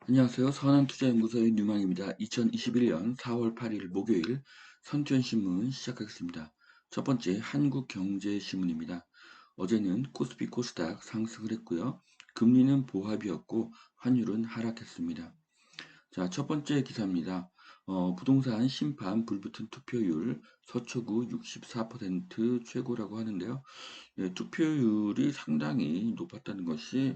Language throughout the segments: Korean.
안녕하세요. 선한투자연구소의 뉴망입니다. 2021년 4월 8일 목요일 선투연신문 시작하겠습니다. 첫 번째 한국경제신문입니다. 어제는 코스피 코스닥 상승을 했고요. 금리는 보합이었고 환율은 하락했습니다. 자, 첫 번째 기사입니다. 부동산 심판 불붙은 투표율 서초구 64% 최고라고 하는데요. 예, 투표율이 상당히 높았다는 것이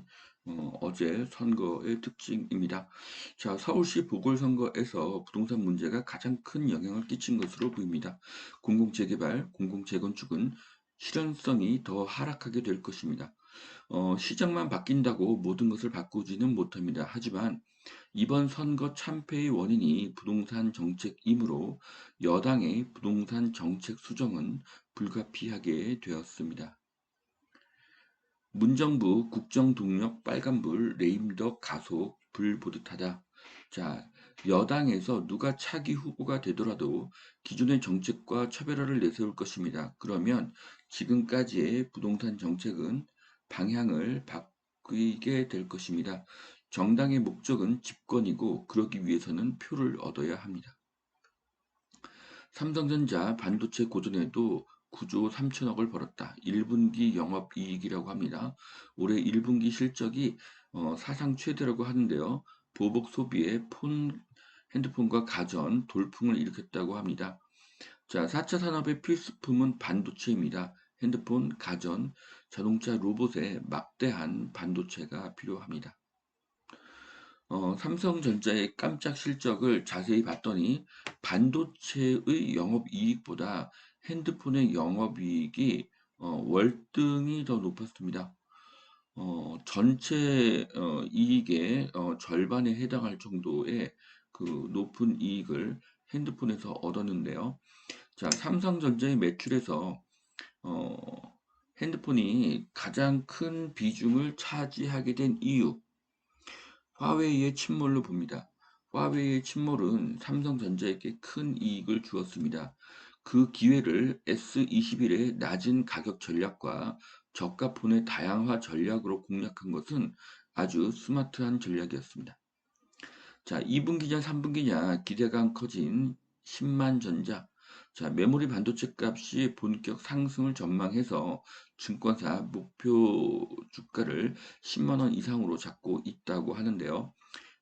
어제 선거의 특징입니다. 자, 서울시 보궐선거에서 부동산 문제가 가장 큰 영향을 끼친 것으로 보입니다. 공공재개발, 공공재건축은 실현성이 더 하락하게 될 것입니다. 시장만 바뀐다고 모든 것을 바꾸지는 못합니다. 하지만 이번 선거 참패의 원인이 부동산 정책이므로 여당의 부동산 정책 수정은 불가피하게 되었습니다. 문정부 국정동력 빨간불 레임덕 가속 불보듯하다. 자, 여당에서 누가 차기 후보가 되더라도 기존의 정책과 차별화를 내세울 것입니다. 그러면 지금까지의 부동산 정책은 방향을 바뀌게 될 것입니다. 정당의 목적은 집권이고 그러기 위해서는 표를 얻어야 합니다. 삼성전자 반도체 고전에도 9조 3천억을 벌었다. 1분기 영업이익이라고 합니다. 올해 1분기 실적이 사상 최대라고 하는데요. 보복 소비에 핸드폰과 가전, 돌풍을 일으켰다고 합니다. 자, 4차 산업의 필수품은 반도체입니다. 핸드폰, 가전, 자동차, 로봇에 막대한 반도체가 필요합니다. 삼성전자의 깜짝 실적을 자세히 봤더니 반도체의 영업이익보다 핸드폰의 영업이익이 월등히 더 높았습니다. 전체 이익의 절반에 해당할 정도의 그 높은 이익을 핸드폰에서 얻었는데요. 자, 삼성전자의 매출에서 어, 핸드폰이 가장 큰 비중을 차지하게 된 이유, 화웨이의 침몰로 봅니다. 화웨이의 침몰은 삼성전자에게 큰 이익을 주었습니다. 그 기회를 S21의 낮은 가격 전략과 저가 폰의 다양화 전략으로 공략한 것은 아주 스마트한 전략이었습니다. 자, 2분기냐 3분기냐 기대가 커진 10만 전자. 자, 메모리 반도체 값이 본격 상승을 전망해서 증권사 목표 주가를 10만 원 이상으로 잡고 있다고 하는데요.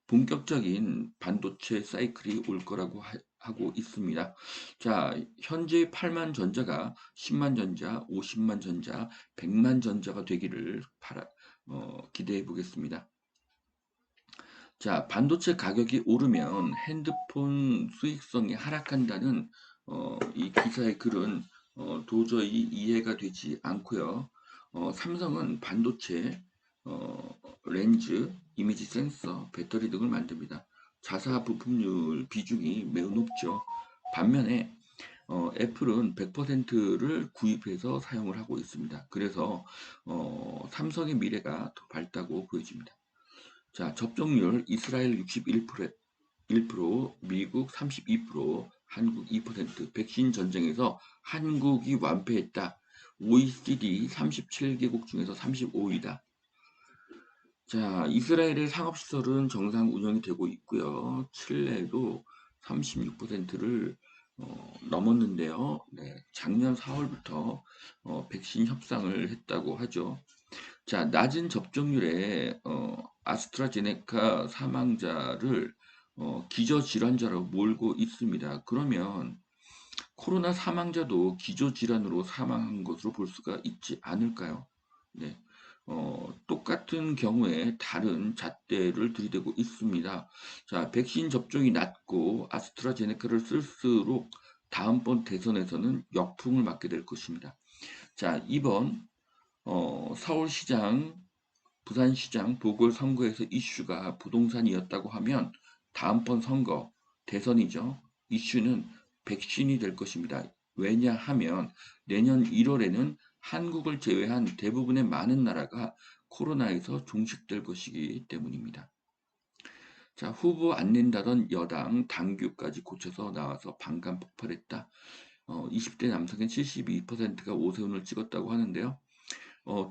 본격적인 반도체 사이클이 올 거라고 하고 있습니다. 자, 현재 8만 전자가 10만 전자, 50만 전자, 100만 전자가 되기를 기대해 보겠습니다. 자, 반도체 가격이 오르면 핸드폰 수익성이 하락한다는 이 기사의 글은 도저히 이해가 되지 않고요. 삼성은 반도체, 렌즈, 이미지 센서, 배터리 등을 만듭니다. 자사 부품률 비중이 매우 높죠. 반면에 애플은 100%를 구입해서 사용을 하고 있습니다. 그래서 삼성의 미래가 더 밝다고 보여집니다. 자, 접종률 이스라엘 61%, 1%, 미국 32%, 한국 2%, 백신 전쟁에서 한국이 완패했다. OECD 37개국 중에서 35위다. 자, 이스라엘의 상업시설은 정상 운영이 되고 있고요. 칠레도 36%를 넘었는데요. 네, 작년 4월부터 백신 협상을 했다고 하죠. 자, 낮은 접종률에 아스트라제네카 사망자를 기저질환자로 몰고 있습니다. 그러면 코로나 사망자도 기저질환으로 사망한 것으로 볼 수가 있지 않을까요? 네. 똑같은 경우에 다른 잣대를 들이대고 있습니다. 자, 백신 접종이 낮고 아스트라제네카를 쓸수록 다음번 대선에서는 역풍을 맞게 될 것입니다. 자, 이번 서울시장, 부산시장 보궐선거에서 이슈가 부동산이었다고 하면 다음번 선거, 대선이죠. 이슈는 백신이 될 것입니다. 왜냐하면 내년 1월에는 한국을 제외한 대부분의 많은 나라가 코로나에서 종식될 것이기 때문입니다. 자, 후보 안 낸다던 여당 당규까지 고쳐서 나와서 반감 폭발했다. 20대 남성의 72%가 오세훈을 찍었다고 하는데요.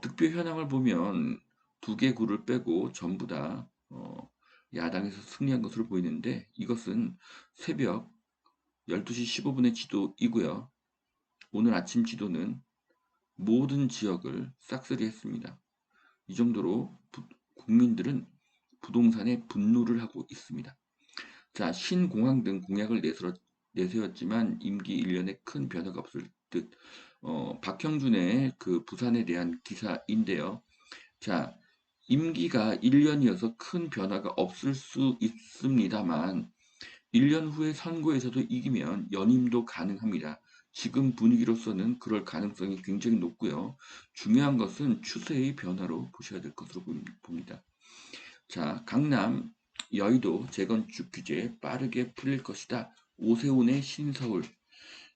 득표 현황을 보면 두 개 구를 빼고 전부 다 야당에서 승리한 것으로 보이는데 이것은 새벽 12시 15분의 지도이고요. 오늘 아침 지도는 모든 지역을 싹쓸이했습니다. 이 정도로 국민들은 부동산에 분노를 하고 있습니다. 자, 신공항 등 공약을 내세웠지만 임기 1년에 큰 변화가 없을 듯. 박형준의 그 부산에 대한 기사인데요. 자, 임기가 1년이어서 큰 변화가 없을 수 있습니다만 1년 후에 선거에서도 이기면 연임도 가능합니다. 지금 분위기로서는 그럴 가능성이 굉장히 높고요. 중요한 것은 추세의 변화로 보셔야 될 것으로 봅니다. 자, 강남, 여의도 재건축 규제 빠르게 풀릴 것이다. 오세훈의 신서울.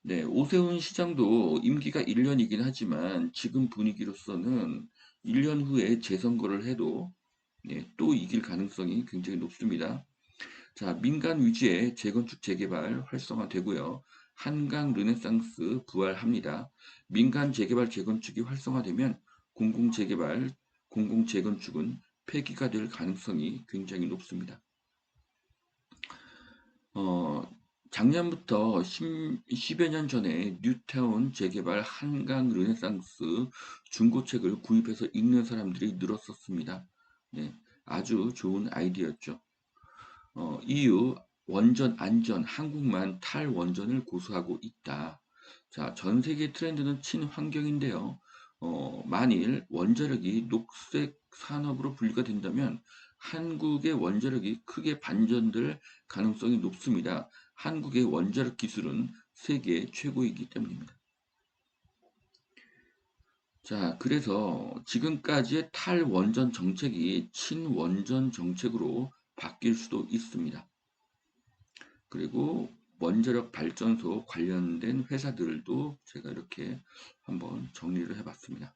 네, 오세훈 시장도 임기가 1년이긴 하지만 지금 분위기로서는 1년 후에 재선거를 해도 또 이길 가능성이 굉장히 높습니다. 자, 민간 위주의 재건축 재개발 활성화되고요. 한강 르네상스 부활합니다. 민간 재개발 재건축이 활성화되면 공공 재개발, 공공 재건축은 폐기가 될 가능성이 굉장히 높습니다. 어, 작년부터 10여 년 전에 뉴타운 재개발 한강 르네상스 중고책을 구입해서 읽는 사람들이 늘었었습니다. 네, 아주 좋은 아이디어였죠. EU 원전 안전, 한국만 탈원전을 고수하고 있다. 자, 전 세계 트렌드는 친환경인데요. 만일 원자력이 녹색 산업으로 분류가 된다면 한국의 원자력이 크게 반전될 가능성이 높습니다. 한국의 원자력 기술은 세계 최고이기 때문입니다. 자, 그래서 지금까지의 탈원전 정책이 친원전 정책으로 바뀔 수도 있습니다. 그리고 원자력 발전소 관련된 회사들도 제가 이렇게 한번 정리를 해봤습니다.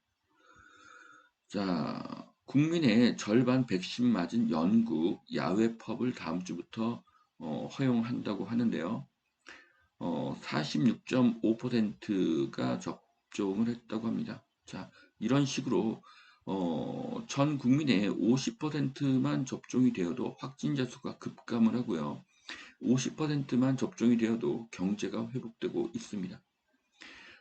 자, 국민의 절반 백신 맞은 영국 야외 펍을 다음 주부터 허용한다고 하는데요. 46.5%가 접종을 했다고 합니다. 자, 이런 식으로 전 국민의 50%만 접종이 되어도 확진자 수가 급감을 하고요. 50%만 접종이 되어도 경제가 회복되고 있습니다.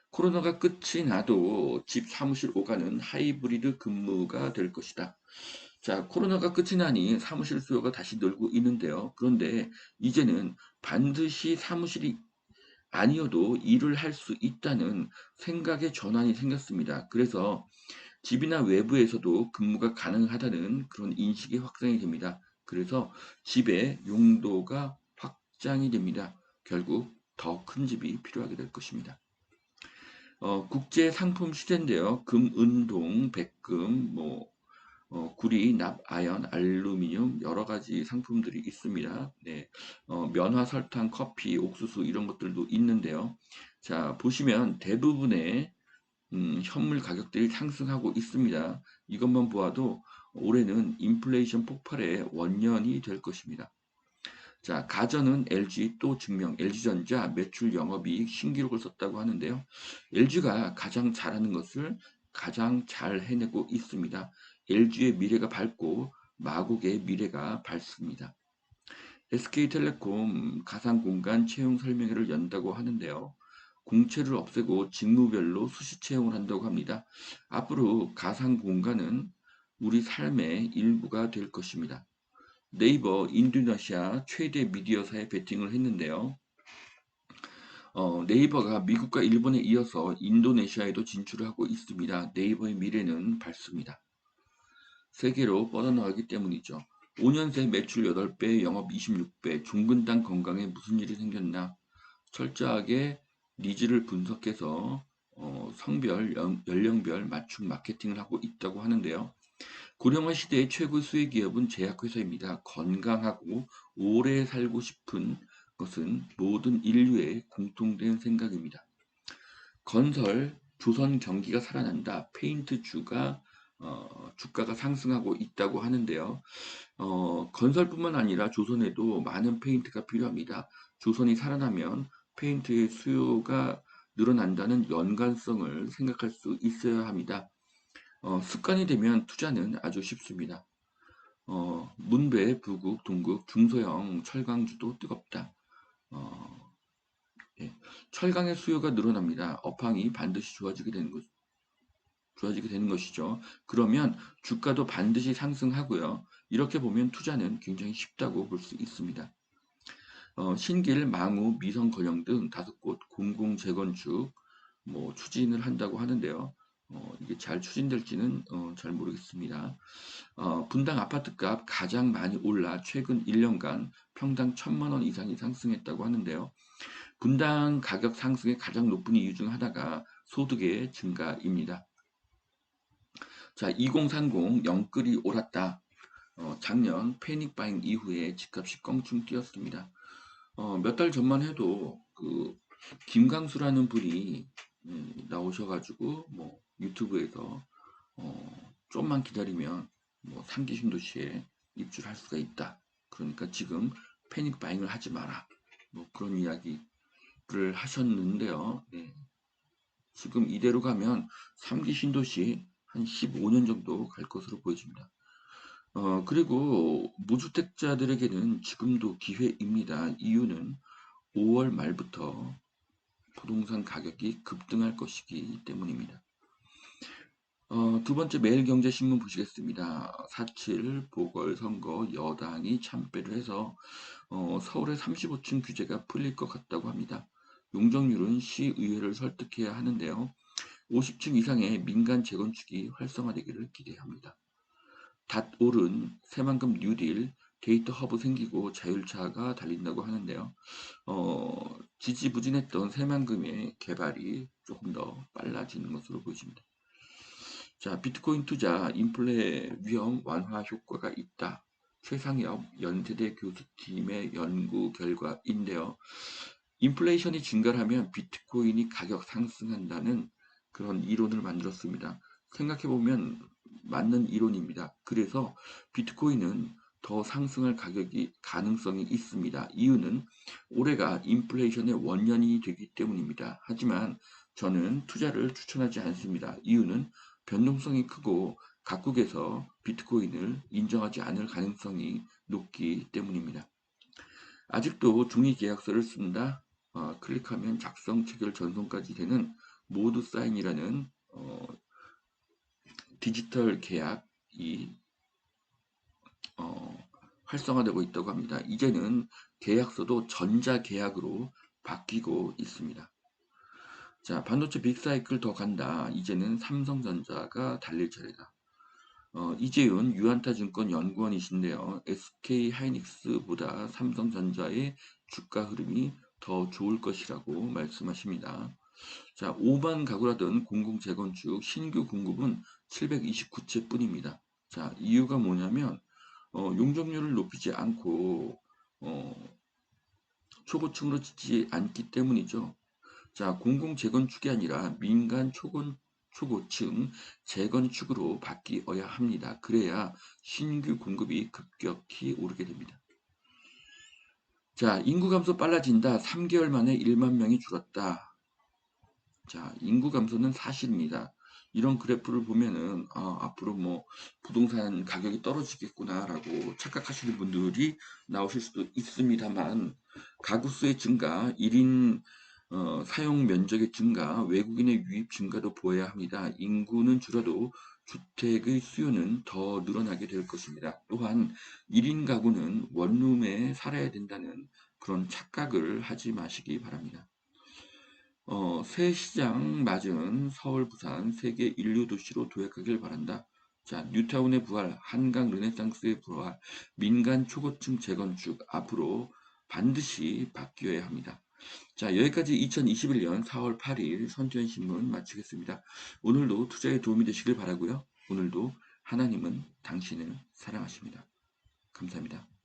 코로나가 끝이 나도 집 사무실 오가는 하이브리드 근무가 될 것이다. 자, 코로나가 끝이 나니 사무실 수요가 다시 늘고 있는데요. 그런데 이제는 반드시 사무실이 아니어도 일을 할 수 있다는 생각의 전환이 생겼습니다. 그래서 집이나 외부에서도 근무가 가능하다는 그런 인식이 확산이 됩니다. 그래서 집의 용도가 확장이 됩니다. 결국 더 큰 집이 필요하게 될 것입니다. 국제 상품 시대인데요. 금, 은, 동, 백금, 구리, 납, 아연, 알루미늄 여러 가지 상품들이 있습니다. 네, 면화, 설탕, 커피, 옥수수 이런 것들도 있는데요. 자, 보시면 대부분의 현물 가격들이 상승하고 있습니다. 이것만 보아도 올해는 인플레이션 폭발의 원년이 될 것입니다. 자, 가전은 LG 또 증명, LG전자 매출 영업이익 신기록을 썼다고 하는데요. LG가 가장 잘하는 것을 가장 잘 해내고 있습니다. LG의 미래가 밝고 마곡의 미래가 밝습니다. SK텔레콤 가상공간 채용 설명회를 연다고 하는데요. 공채를 없애고 직무별로 수시 채용을 한다고 합니다. 앞으로 가상공간은 우리 삶의 일부가 될 것입니다. 네이버 인도네시아 최대 미디어사에 베팅을 했는데요. 네이버가 미국과 일본에 이어서 인도네시아에도 진출을 하고 있습니다. 네이버의 미래는 밝습니다. 세계로 뻗어나가기 때문이죠. 5년 새 매출 8배, 영업 26배, 종근당 건강에 무슨 일이 생겼나? 철저하게 니즈를 분석해서 성별, 연령별 맞춤 마케팅을 하고 있다고 하는데요. 고령화 시대의 최고 수혜 기업은 제약회사입니다. 건강하고 오래 살고 싶은 것은 모든 인류의 공통된 생각입니다. 건설, 조선 경기가 살아난다. 페인트 주가가 상승하고 있다고 하는데요. 건설뿐만 아니라 조선에도 많은 페인트가 필요합니다. 조선이 살아나면 페인트의 수요가 늘어난다는 연관성을 생각할 수 있어야 합니다. 습관이 되면 투자는 아주 쉽습니다. 문배, 부국, 동국, 중소형 철강주도 뜨겁다. 어, 예. 철강의 수요가 늘어납니다. 업황이 반드시 좋아지게 되는 것이죠. 그러면 주가도 반드시 상승하고요. 이렇게 보면 투자는 굉장히 쉽다고 볼 수 있습니다. 신길, 망우, 미성 건영 등 5곳 공공 재건축 추진을 한다고 하는데요. 이게 잘 추진될지는 잘 모르겠습니다. 분당 아파트값 가장 많이 올라 최근 1년간 평당 1,000만 원 이상이 상승했다고 하는데요. 분당 가격 상승의 가장 높은 이유 중 하나가 소득의 증가입니다. 자, 2030 영끌이 옳았다. 작년 패닉 바잉 이후에 집값이 껑충 뛰었습니다. 몇 달 전만 해도 그 김강수라는 분이 나오셔가지고 유튜브에서 좀만 기다리면 삼기 신도시에 입주할 수가 있다. 그러니까 지금 패닉 바잉을 하지 마라. 그런 이야기를 하셨는데요. 네. 지금 이대로 가면 3기 신도시 한 15년 정도 갈 것으로 보여집니다. 그리고 무주택자들에게는 지금도 기회입니다. 이유는 5월 말부터 부동산 가격이 급등할 것이기 때문입니다. 두 번째 매일경제신문 보시겠습니다. 4.7 보궐선거 여당이 참배를 해서 서울의 35층 규제가 풀릴 것 같다고 합니다. 용적률은 시의회를 설득해야 하는데요. 50층 이상의 민간 재건축이 활성화되기를 기대합니다. 닷오른 새만금 뉴딜 데이터 허브 생기고 자율차가 달린다고 하는데요. 지지부진했던 새만금의 개발이 조금 더 빨라지는 것으로 보입니다. 자, 비트코인 투자 인플레 위험 완화 효과가 있다. 최상엽 연세대 교수팀의 연구 결과인데요. 인플레이션이 증가하면 비트코인이 가격 상승한다는 그런 이론을 만들었습니다. 생각해보면 맞는 이론입니다. 그래서 비트코인은 더 상승할 가능성이 있습니다. 이유는 올해가 인플레이션의 원년이 되기 때문입니다. 하지만 저는 투자를 추천하지 않습니다. 이유는 변동성이 크고 각국에서 비트코인을 인정하지 않을 가능성이 높기 때문입니다. 아직도 종이계약서를 쓴다. 클릭하면 작성, 체결, 전송까지 되는 모두 사인이라는 디지털 계약이 활성화되고 있다고 합니다. 이제는 계약서도 전자계약으로 바뀌고 있습니다. 자, 반도체 빅사이클 더 간다. 이제는 삼성전자가 달릴 차례다. 이재윤 유한타증권 연구원이신데요. SK 하이닉스보다 삼성전자의 주가 흐름이 더 좋을 것이라고 말씀하십니다. 자, 5만 가구라던 공공재건축 신규 공급은 729채 뿐입니다. 자, 이유가 뭐냐면 용적률을 높이지 않고 초고층으로 짓지 않기 때문이죠. 자, 공공재건축이 아니라 민간 초고층 재건축으로 바뀌어야 합니다. 그래야 신규 공급이 급격히 오르게 됩니다. 자, 인구 감소 빨라진다. 3개월 만에 1만 명이 줄었다. 자, 인구 감소는 사실입니다. 이런 그래프를 보면은 앞으로 부동산 가격이 떨어지겠구나라고 착각하시는 분들이 나오실 수도 있습니다만 가구 수의 증가, 1인 사용 면적의 증가, 외국인의 유입 증가도 보여야 합니다. 인구는 줄어도 주택의 수요는 더 늘어나게 될 것입니다. 또한 1인 가구는 원룸에 살아야 된다는 그런 착각을 하지 마시기 바랍니다. 새 시장 맞은 서울, 부산 세계 인류 도시로 도약하길 바란다. 자, 뉴타운의 부활, 한강 르네상스의 부활, 민간 초고층 재건축 앞으로 반드시 바뀌어야 합니다. 자, 여기까지 2021년 4월 8일 선지현 신문 마치겠습니다. 오늘도 투자에 도움이 되시길 바라고요. 오늘도 하나님은 당신을 사랑하십니다. 감사합니다.